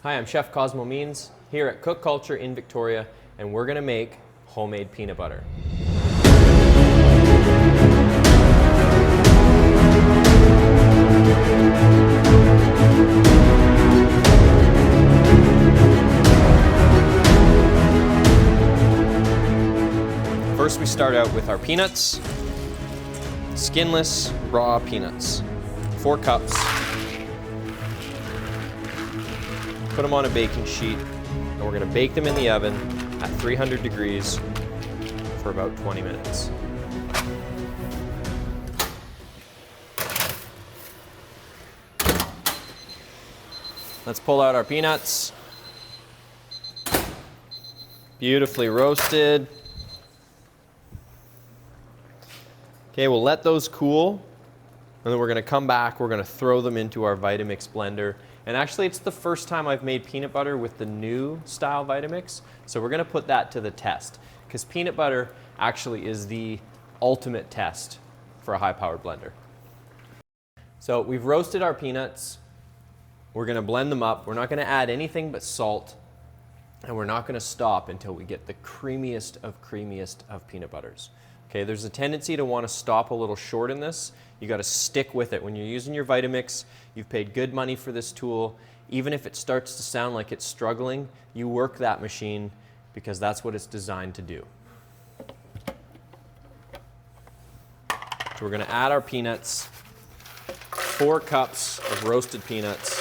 Hi, I'm Chef Cosmo Means here at Cook Culture in Victoria, and we're going to make homemade peanut butter. First, we start out with our peanuts, skinless, raw peanuts, 4 cups. Put them on a baking sheet, and we're going to bake them in the oven at 300 degrees for about 20 minutes. Let's pull out our peanuts. Beautifully roasted. Okay, we'll let those cool, and then we're going to come back, we're going to throw them into our Vitamix blender. And actually, it's the first time I've made peanut butter with the new style Vitamix, so we're going to put that to the test, because peanut butter actually is the ultimate test for a high-powered blender. So we've roasted our peanuts. We're going to blend them up. We're not going to add anything but salt, and we're not going to stop until we get the creamiest of peanut butters. Okay, there's a tendency to want to stop a little short in this. You got to stick with it. When you're using your Vitamix, you've paid good money for this tool. Even if it starts to sound like it's struggling, you work that machine because that's what it's designed to do. So we're going to add our peanuts, 4 cups of roasted peanuts.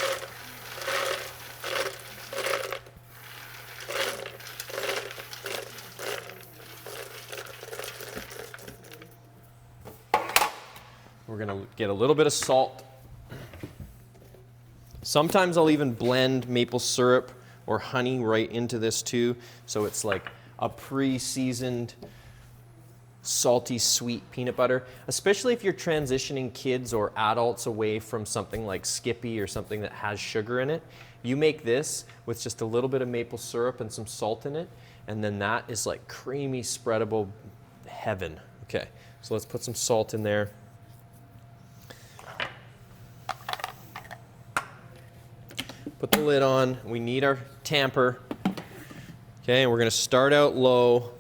We're going to get a little bit of salt. Sometimes I'll even blend maple syrup or honey right into this too, so it's like a pre-seasoned salty sweet peanut butter, especially if you're transitioning kids or adults away from something like Skippy or something that has sugar in it. You make this with just a little bit of maple syrup and some salt in it, and then that is like creamy, spreadable heaven. Okay, so let's put some salt in there. Put the lid on. We need our tamper. Okay, and we're going to start out low.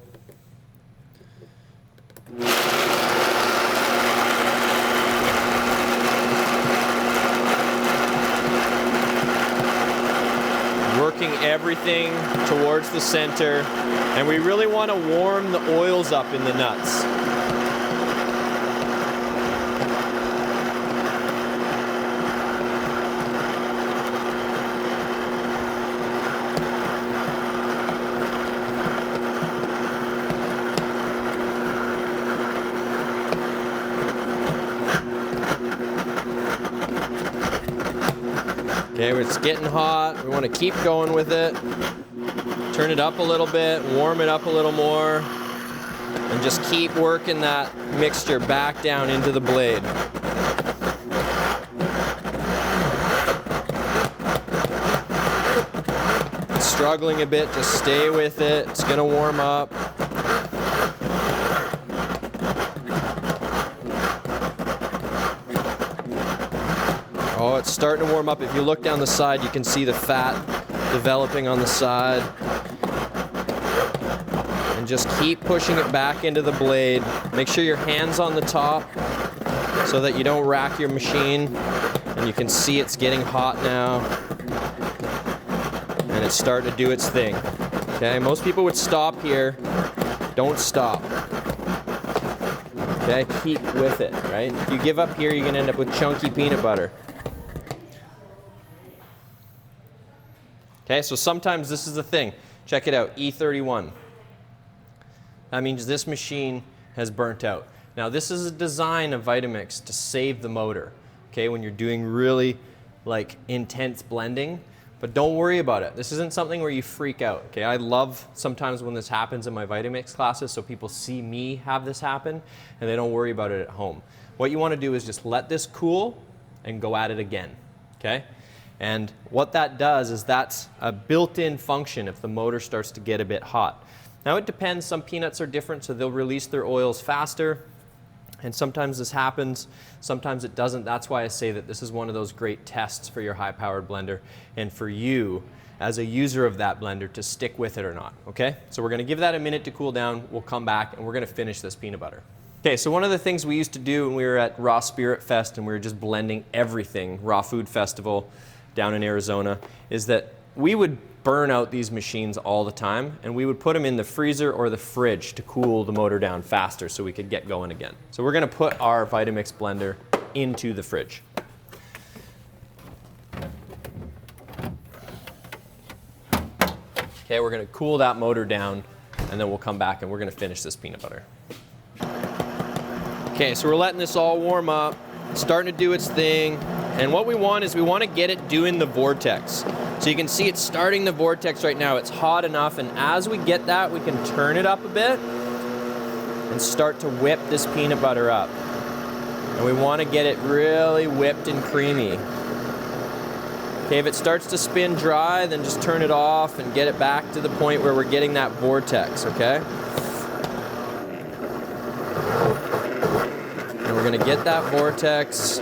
Working everything towards the center, and we really want to warm the oils up in the nuts. Okay, it's getting hot. We want to keep going with it. Turn it up a little bit, warm it up a little more, and just keep working that mixture back down into the blade. It's struggling a bit, just stay with it. It's going to warm up. Oh, it's starting to warm up. If you look down the side, you can see the fat developing on the side. And just keep pushing it back into the blade. Make sure your hand's on the top so that you don't rack your machine. And you can see it's getting hot now. And it's starting to do its thing. Okay, most people would stop here. Don't stop. Okay, keep with it, right? If you give up here, you're gonna end up with chunky peanut butter. Okay, so sometimes this is the thing. Check it out, E31. That means this machine has burnt out. Now this is a design of Vitamix to save the motor, okay, when you're doing really like intense blending, but don't worry about it. This isn't something where you freak out, okay? I love sometimes when this happens in my Vitamix classes so people see me have this happen and they don't worry about it at home. What you want to do is just let this cool and go at it again, okay? And what that does is that's a built-in function if the motor starts to get a bit hot. Now it depends, some peanuts are different, so they'll release their oils faster. And sometimes this happens, sometimes it doesn't. That's why I say that this is one of those great tests for your high-powered blender and for you as a user of that blender to stick with it or not, okay? So we're gonna give that a minute to cool down. We'll come back and we're gonna finish this peanut butter. Okay, so one of the things we used to do when we were at Raw Spirit Fest and we were just blending everything, Raw Food Festival down in Arizona, is that we would burn out these machines all the time and we would put them in the freezer or the fridge to cool the motor down faster so we could get going again. So we're gonna put our Vitamix blender into the fridge. Okay, we're gonna cool that motor down and then we'll come back and we're gonna finish this peanut butter. Okay, so we're letting this all warm up, starting to do its thing, and what we want is we want to get it doing the vortex. So you can see it's starting the vortex right now. It's hot enough, and as we get that, we can turn it up a bit and start to whip this peanut butter up. And we want to get it really whipped and creamy. Okay, if it starts to spin dry, then just turn it off and get it back to the point where we're getting that vortex, okay? And we're gonna get that vortex.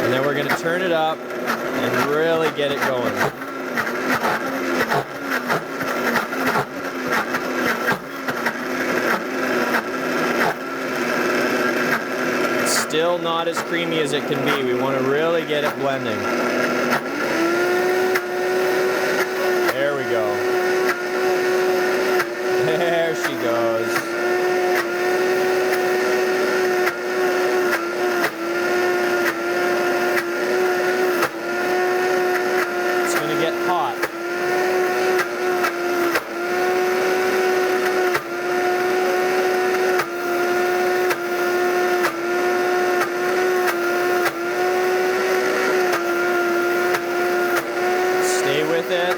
And then we're gonna turn it up and really get it going. It's still not as creamy as it can be. We wanna really get it blending. There we go. There she goes. It's going to get hot. Stay with it.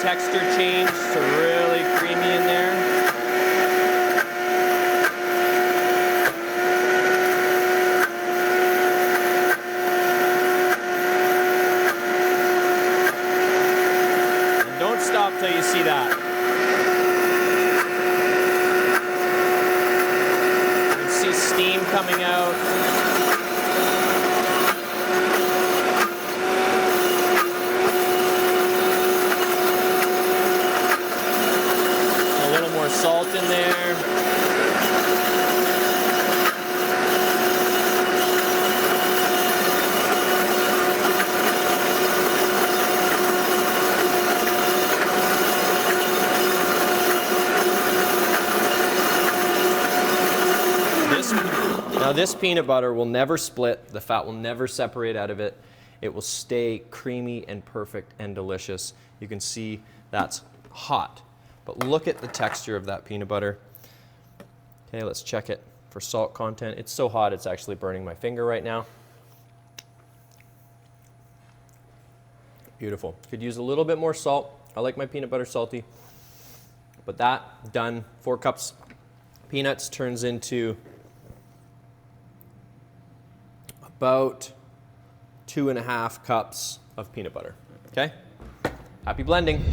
Texture change to really creamy in there. And don't stop till you see that. You can see steam coming out. Salt in there. Now this peanut butter will never split. The fat will never separate out of it. It will stay creamy and perfect and delicious. You can see that's hot. But look at the texture of that peanut butter. Okay, let's check it for salt content. It's so hot it's actually burning my finger right now. Beautiful. Could use a little bit more salt. I like my peanut butter salty. But that, done. 4 cups peanuts turns into about 2.5 cups of peanut butter. Okay? Happy blending.